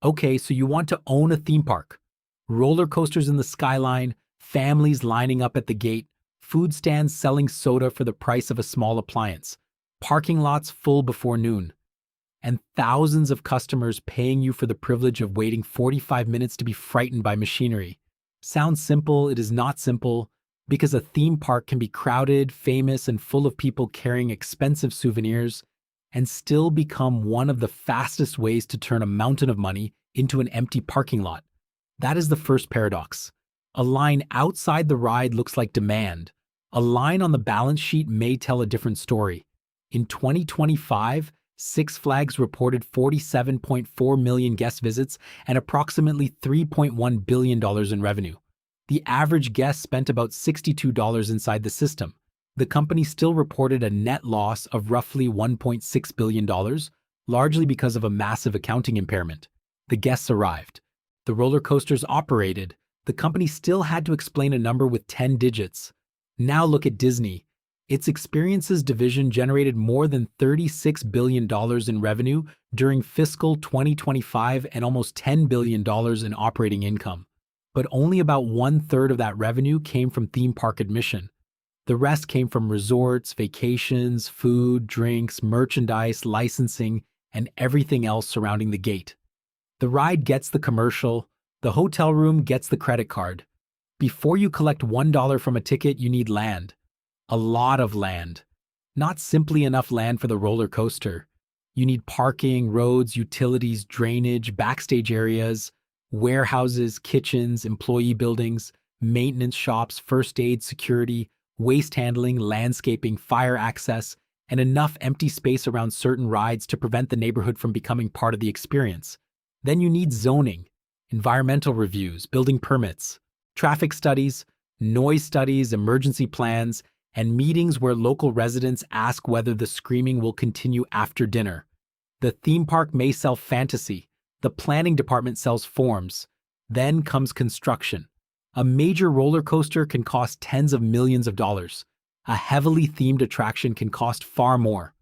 Okay, so you want to own a theme park. Roller coasters in the skyline, families lining up at the gate, food stands selling soda for the price of a small appliance, parking lots full before noon, and thousands of customers paying you for the privilege of waiting 45 minutes to be frightened by machinery. Sounds simple, it is not simple, because a theme park can be crowded, famous, and full of people carrying expensive souvenirs, and still become one of the fastest ways to turn a mountain of money into an empty parking lot. That is the first paradox. A line outside the ride looks like demand. A line on the balance sheet may tell a different story. In 2025, Six Flags reported 47.4 million guest visits and approximately $3.1 billion in revenue. The average guest spent about $62 inside the system. The company still reported a net loss of roughly $1.6 billion, largely because of a massive accounting impairment. The guests arrived. The roller coasters operated. The company still had to explain a number with 10 digits. Now look at Disney. Its experiences division generated more than $36 billion in revenue during fiscal 2025 and almost $10 billion in operating income. But only about 1/3 of that revenue came from theme park admission. The rest came from resorts, vacations, food, drinks, merchandise, licensing, and everything else surrounding the gate. The ride gets the commercial, the hotel room gets the credit card. Before you collect $1 from a ticket, you need land. A lot of land. Not simply enough land for the roller coaster. You need parking, roads, utilities, drainage, backstage areas, warehouses, kitchens, employee buildings, maintenance shops, first aid, security, waste handling, landscaping, fire access, and enough empty space around certain rides to prevent the neighborhood from becoming part of the experience. Then you need zoning, environmental reviews, building permits, traffic studies, noise studies, emergency plans, and meetings where local residents ask whether the screaming will continue after dinner. The theme park may sell fantasy. The planning department sells forms. Then comes construction. A major roller coaster can cost tens of millions of dollars. A heavily themed attraction can cost far more.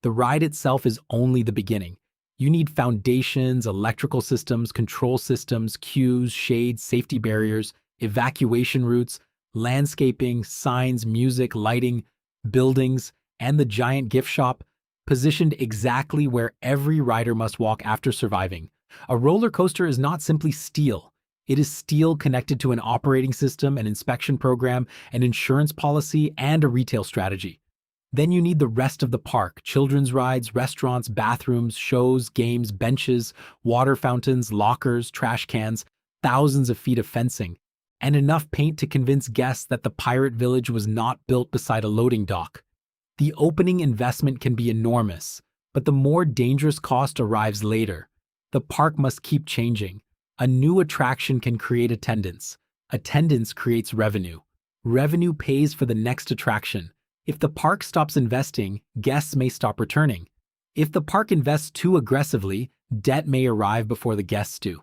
The ride itself is only the beginning. You need foundations, electrical systems, control systems, queues, shades, safety barriers, evacuation routes, landscaping, signs, music, lighting, buildings, and the giant gift shop, positioned exactly where every rider must walk after surviving. A roller coaster is not simply steel. It is steel connected to an operating system, an inspection program, an insurance policy, and a retail strategy. Then you need the rest of the park: children's rides, restaurants, bathrooms, shows, games, benches, water fountains, lockers, trash cans, thousands of feet of fencing, and enough paint to convince guests that the pirate village was not built beside a loading dock. The opening investment can be enormous, but the more dangerous cost arrives later. The park must keep changing. A new attraction can create attendance. Attendance creates revenue. Revenue pays for the next attraction. If the park stops investing, guests may stop returning. If the park invests too aggressively, debt may arrive before the guests do.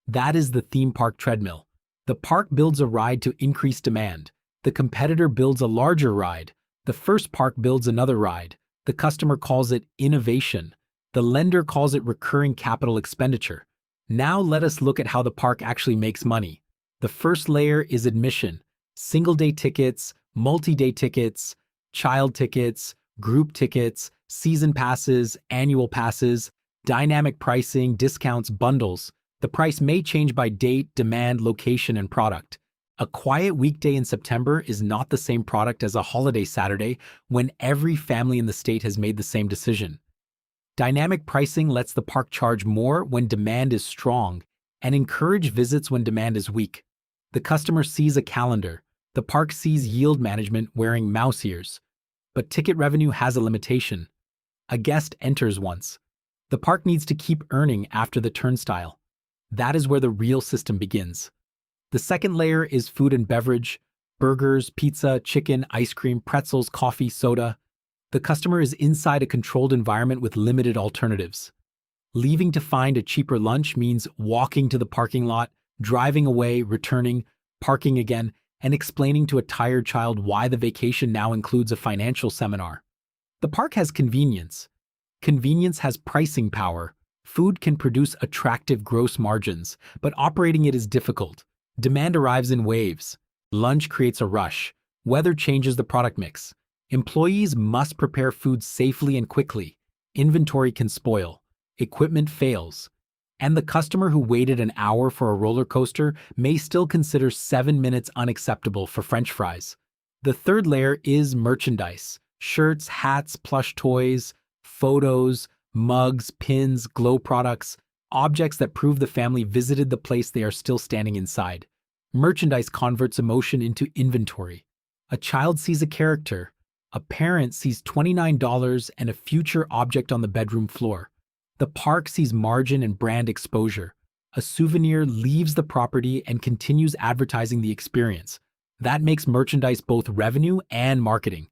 That is the theme park treadmill. The park builds a ride to increase demand. The competitor builds a larger ride. The first park builds another ride. The customer calls it innovation. The lender calls it recurring capital expenditure. Now let us look at how the park actually makes money. The first layer is admission: single-day tickets, multi-day tickets, child tickets, group tickets, season passes, annual passes, dynamic pricing, discounts, bundles. The price may change by date, demand, location, and product. A quiet weekday in September is not the same product as a holiday Saturday when every family in the state has made the same decision. Dynamic pricing lets the park charge more when demand is strong and encourage visits when demand is weak. The customer sees a calendar. The park sees yield management wearing mouse ears. But ticket revenue has a limitation. A guest enters once. The park needs to keep earning after the turnstile. That is where the real system begins. The second layer is food and beverage: burgers, pizza, chicken, ice cream, pretzels, coffee, soda. The customer is inside a controlled environment with limited alternatives. Leaving to find a cheaper lunch means walking to the parking lot, driving away, returning, parking again, and explaining to a tired child why the vacation now includes a financial seminar. The park has convenience. Convenience has pricing power. Food can produce attractive gross margins, but operating it is difficult. Demand arrives in waves. Lunch creates a rush. Weather changes the product mix. Employees must prepare food safely and quickly. Inventory can spoil. Equipment fails. And the customer who waited an hour for a roller coaster may still consider 7 minutes unacceptable for French fries. The third layer is merchandise. Shirts, hats, plush toys, photos, mugs, pins, glow products, objects that prove the family visited the place they are still standing inside. Merchandise converts emotion into inventory. A child sees a character. A parent sees $29 and a future object on the bedroom floor. The park sees margin and brand exposure. A souvenir leaves the property and continues advertising the experience. That makes merchandise both revenue and marketing.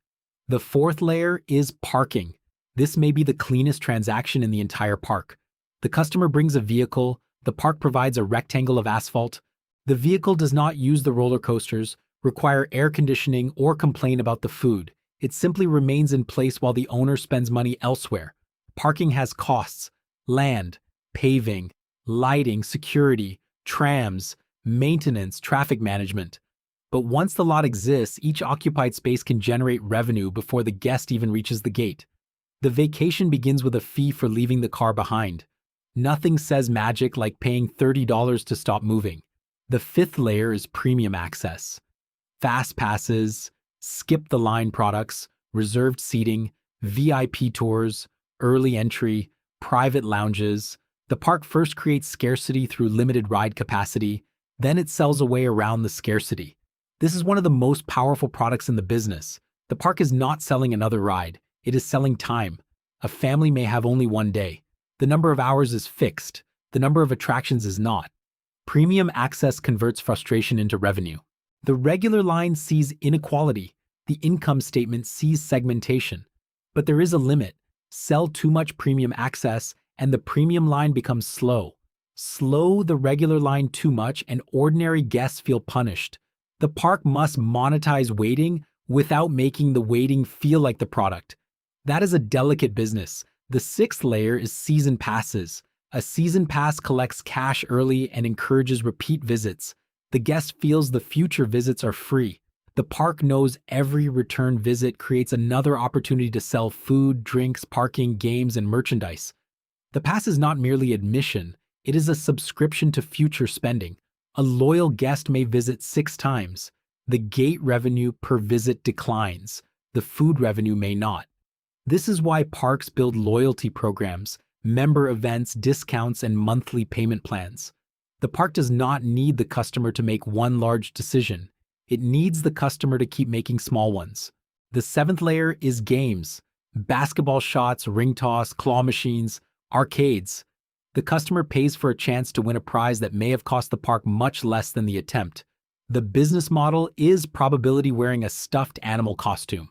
The fourth layer is parking. This may be the cleanest transaction in the entire park. The customer brings a vehicle, the park provides a rectangle of asphalt. The vehicle does not use the roller coasters, require air conditioning, or complain about the food. It simply remains in place while the owner spends money elsewhere. Parking has costs: land, paving, lighting, security, trams, maintenance, traffic management. But once the lot exists, each occupied space can generate revenue before the guest even reaches the gate. The vacation begins with a fee for leaving the car behind. Nothing says magic like paying $30 to stop moving. The fifth layer is premium access. Fast passes, skip-the-line products, reserved seating, VIP tours, early entry, private lounges. The park first creates scarcity through limited ride capacity, then it sells away around the scarcity. This is one of the most powerful products in the business. The park is not selling another ride. It is selling time. A family may have only one day. The number of hours is fixed. The number of attractions is not. Premium access converts frustration into revenue. The regular line sees inequality. The income statement sees segmentation. But there is a limit. Sell too much premium access, and the premium line becomes slow. Slow the regular line too much, and ordinary guests feel punished. The park must monetize waiting without making the waiting feel like the product. That is a delicate business. The sixth layer is season passes. A season pass collects cash early and encourages repeat visits. The guest feels the future visits are free. The park knows every return visit creates another opportunity to sell food, drinks, parking, games, and merchandise. The pass is not merely admission, it is a subscription to future spending. A loyal guest may visit 6 times. The gate revenue per visit declines. The food revenue may not. This is why parks build loyalty programs, member events, discounts, and monthly payment plans. The park does not need the customer to make one large decision. It needs the customer to keep making small ones. The seventh layer is games. Basketball shots, ring toss, claw machines, arcades. The customer pays for a chance to win a prize that may have cost the park much less than the attempt. The business model is probability wearing a stuffed animal costume.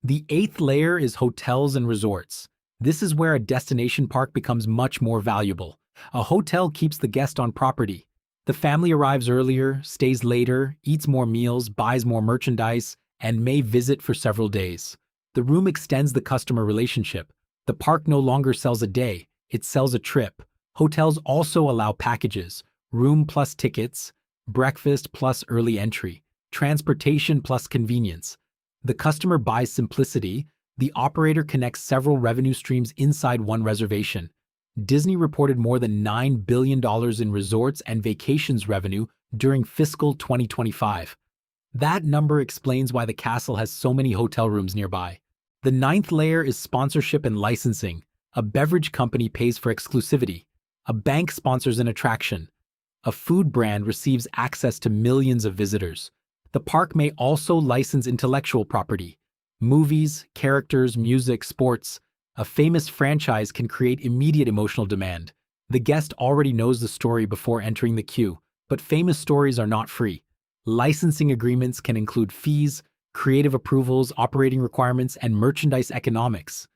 The eighth layer is hotels and resorts. This is where a destination park becomes much more valuable. A hotel keeps the guest on property. The family arrives earlier, stays later, eats more meals, buys more merchandise, and may visit for several days. The room extends the customer relationship. The park no longer sells a day, it sells a trip. Hotels also allow packages: room plus tickets, breakfast plus early entry, transportation plus convenience. The customer buys simplicity. The operator connects several revenue streams inside one reservation. Disney reported more than $9 billion in resorts and vacations revenue during fiscal 2025. That number explains why the castle has so many hotel rooms nearby. The ninth layer is sponsorship and licensing. A beverage company pays for exclusivity. A bank sponsors an attraction. A food brand receives access to millions of visitors. The park may also license intellectual property. Movies, characters, music, sports. A famous franchise can create immediate emotional demand. The guest already knows the story before entering the queue, but famous stories are not free. Licensing agreements can include fees, creative approvals, operating requirements, and merchandise economics.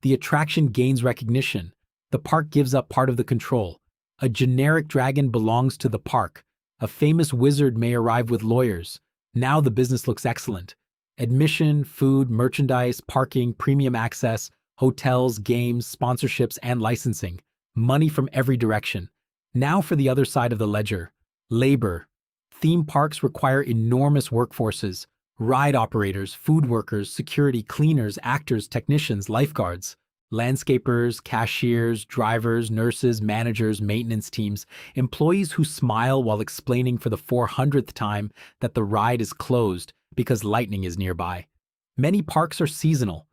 The attraction gains recognition. The park gives up part of the control. A generic dragon belongs to the park. A famous wizard may arrive with lawyers. Now the business looks excellent. Admission, food, merchandise, parking, premium access, hotels, games, sponsorships, and licensing. money from every direction. Now for the other side of the ledger, labor. Theme parks require enormous workforces: ride operators, food workers, security, cleaners, actors, technicians, lifeguards, landscapers, cashiers, drivers, nurses, managers, maintenance teams, employees who smile while explaining for the 400th time that the ride is closed because lightning is nearby. Many parks are seasonal.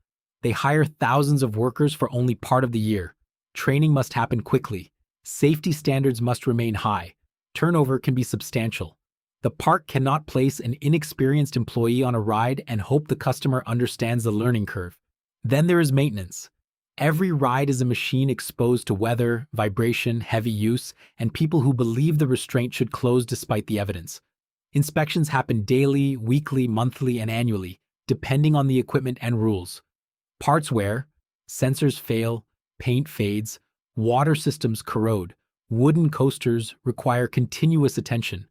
They hire thousands of workers for only part of the year. Training must happen quickly. Safety standards must remain high. Turnover can be substantial. The park cannot place an inexperienced employee on a ride and hope the customer understands the learning curve. Then there is maintenance. Every ride is a machine exposed to weather, vibration, heavy use, and people who believe the restraint should close despite the evidence. Inspections happen daily, weekly, monthly, and annually, depending on the equipment and rules. Parts wear, sensors fail, paint fades, water systems corrode, wooden coasters require continuous attention.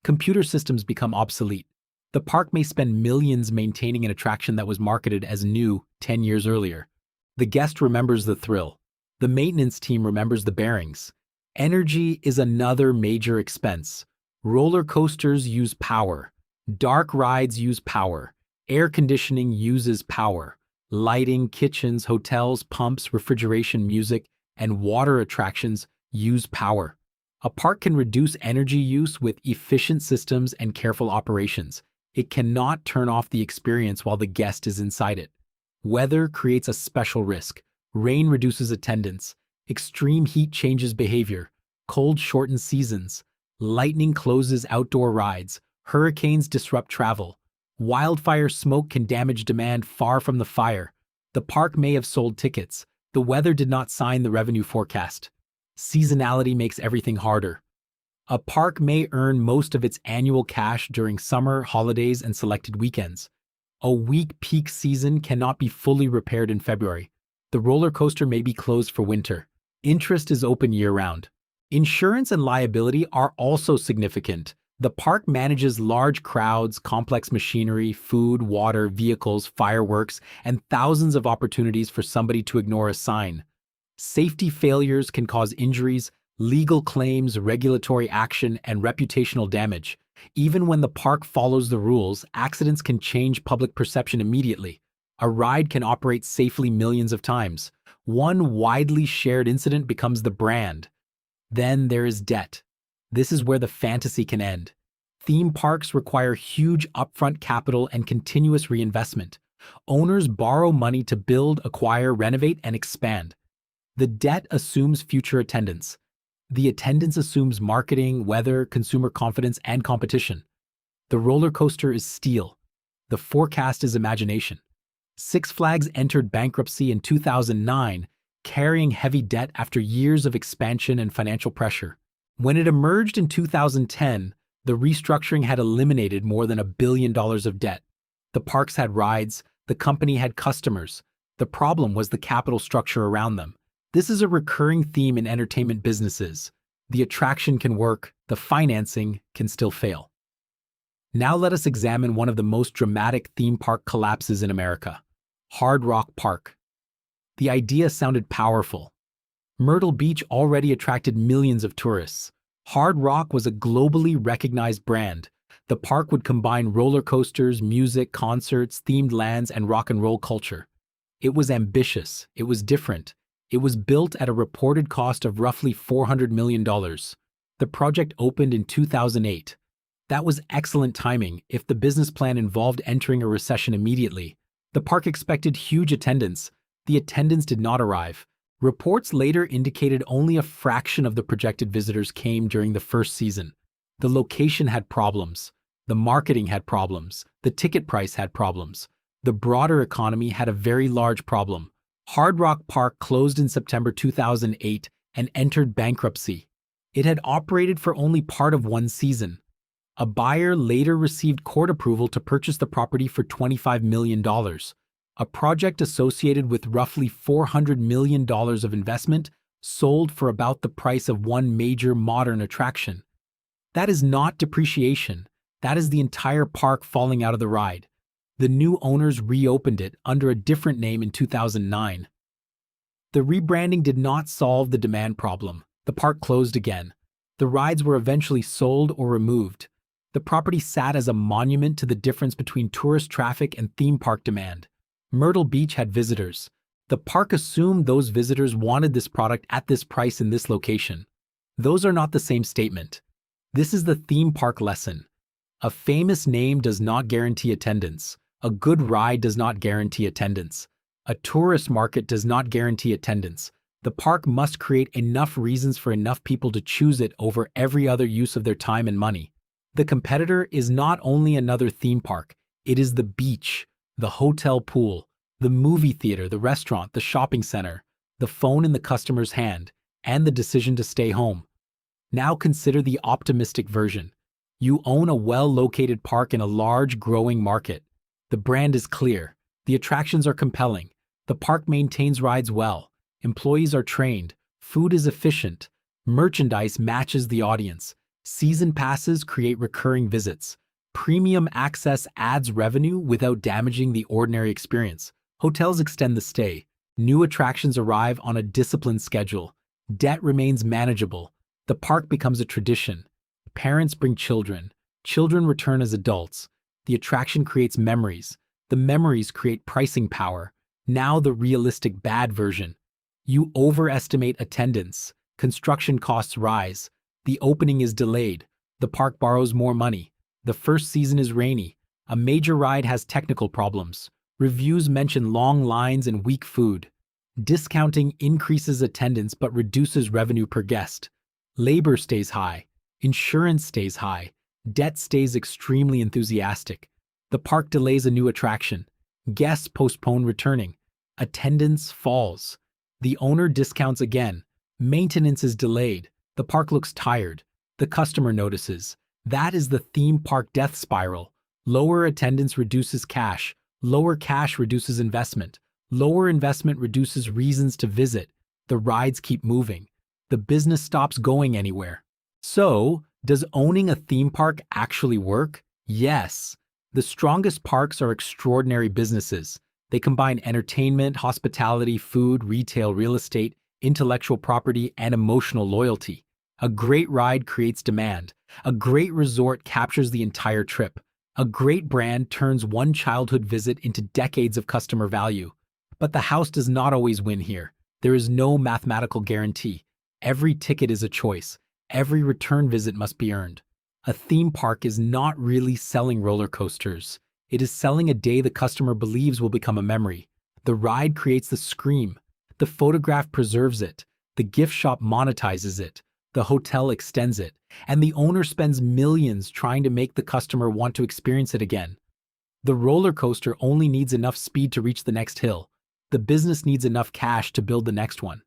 Computer systems become obsolete. The park may spend millions maintaining an attraction that was marketed as new 10 years earlier. The guest remembers the thrill. The maintenance team remembers the bearings. Energy is another major expense. Roller coasters use power. Dark rides use power. Air conditioning uses power. Lighting, kitchens, hotels, pumps, refrigeration, music, and water attractions use power. A park can reduce energy use with efficient systems and careful operations. It cannot turn off the experience while the guest is inside it. Weather creates a special risk. Rain reduces attendance. Extreme heat changes behavior. Cold shortens seasons. Lightning closes outdoor rides. Hurricanes disrupt travel. Wildfire smoke can damage demand far from the fire. The park may have sold tickets. The weather did not sign the revenue forecast. Seasonality makes everything harder. A park may earn most of its annual cash during summer, holidays, and selected weekends. A weak peak season cannot be fully repaired in February. The roller coaster may be closed for winter. Interest is open year-round. Insurance and liability are also significant. The park manages large crowds, complex machinery, food, water, vehicles, fireworks, and thousands of opportunities for somebody to ignore a sign. Safety failures can cause injuries, legal claims, regulatory action, and reputational damage. Even when the park follows the rules, accidents can change public perception immediately. A ride can operate safely millions of times. One widely shared incident becomes the brand. Then there is debt. This is where the fantasy can end. Theme parks require huge upfront capital and continuous reinvestment. Owners borrow money to build, acquire, renovate, and expand. The debt assumes future attendance. The attendance assumes marketing, weather, consumer confidence, and competition. The roller coaster is steel. The forecast is imagination. Six Flags entered bankruptcy in 2009, carrying heavy debt after years of expansion and financial pressure. When it emerged in 2010, the restructuring had eliminated more than $1 billion of debt. The parks had rides, the company had customers. The problem was the capital structure around them. This is a recurring theme in entertainment businesses. The attraction can work, the financing can still fail. Now let us examine one of the most dramatic theme park collapses in America: Hard Rock Park. The idea sounded powerful. Myrtle Beach already attracted millions of tourists. Hard Rock was a globally recognized brand. The park would combine roller coasters, music, concerts, themed lands, and rock and roll culture. It was ambitious. It was different. It was built at a reported cost of roughly $400 million. The project opened in 2008. That was excellent timing if the business plan involved entering a recession immediately. The park expected huge attendance. The attendance did not arrive. Reports later indicated only a fraction of the projected visitors came during the first season. The location had problems. The marketing had problems. The ticket price had problems. The broader economy had a very large problem. Hard Rock Park closed in September 2008 and entered bankruptcy. It had operated for only part of one season. A buyer later received court approval to purchase the property for $25 million. A project associated with roughly $400 million of investment sold for about the price of one major modern attraction. That is not depreciation. That is the entire park falling out of the ride. The new owners reopened it under a different name in 2009. The rebranding did not solve the demand problem. The park closed again. The rides were eventually sold or removed. The property sat as a monument to the difference between tourist traffic and theme park demand. Myrtle Beach had visitors. The park assumed those visitors wanted this product at this price in this location. Those are not the same statement. This is the theme park lesson. A famous name does not guarantee attendance. A good ride does not guarantee attendance. A tourist market does not guarantee attendance. The park must create enough reasons for enough people to choose it over every other use of their time and money. The competitor is not only another theme park, it is the beach, the hotel pool, the movie theater, the restaurant, the shopping center, the phone in the customer's hand, and the decision to stay home. Now consider the optimistic version. You own a well-located park in a large, growing market. The brand is clear. The attractions are compelling. The park maintains rides well. Employees are trained. Food is efficient. Merchandise matches the audience. Season passes create recurring visits. Premium access adds revenue without damaging the ordinary experience. Hotels extend the stay. New attractions arrive on a disciplined schedule. Debt remains manageable. The park becomes a tradition. Parents bring children. Children return as adults. The attraction creates memories. The memories create pricing power. Now the realistic bad version. You overestimate attendance. Construction costs rise. The opening is delayed. The park borrows more money. The first season is rainy. A major ride has technical problems. Reviews mention long lines and weak food. Discounting increases attendance but reduces revenue per guest. Labor stays high. Insurance stays high. Debt stays extremely enthusiastic. The park delays a new attraction. Guests postpone returning. Attendance falls. The owner discounts again. Maintenance is delayed. The park looks tired. The customer notices. That is the theme park death spiral. Lower attendance reduces cash. Lower cash reduces investment. Lower investment reduces reasons to visit. The rides keep moving. The business stops going anywhere. So, does owning a theme park actually work? Yes. The strongest parks are extraordinary businesses. They combine entertainment, hospitality, food, retail, real estate, intellectual property, and emotional loyalty. A great ride creates demand. A great resort captures the entire trip. A great brand turns one childhood visit into decades of customer value. But the house does not always win here. There is no mathematical guarantee. Every ticket is a choice. Every return visit must be earned. A theme park is not really selling roller coasters. It is selling a day the customer believes will become a memory. The ride creates the scream. The photograph preserves it. The gift shop monetizes it. The hotel extends it. And the owner spends millions trying to make the customer want to experience it again. The roller coaster only needs enough speed to reach the next hill. The business needs enough cash to build the next one.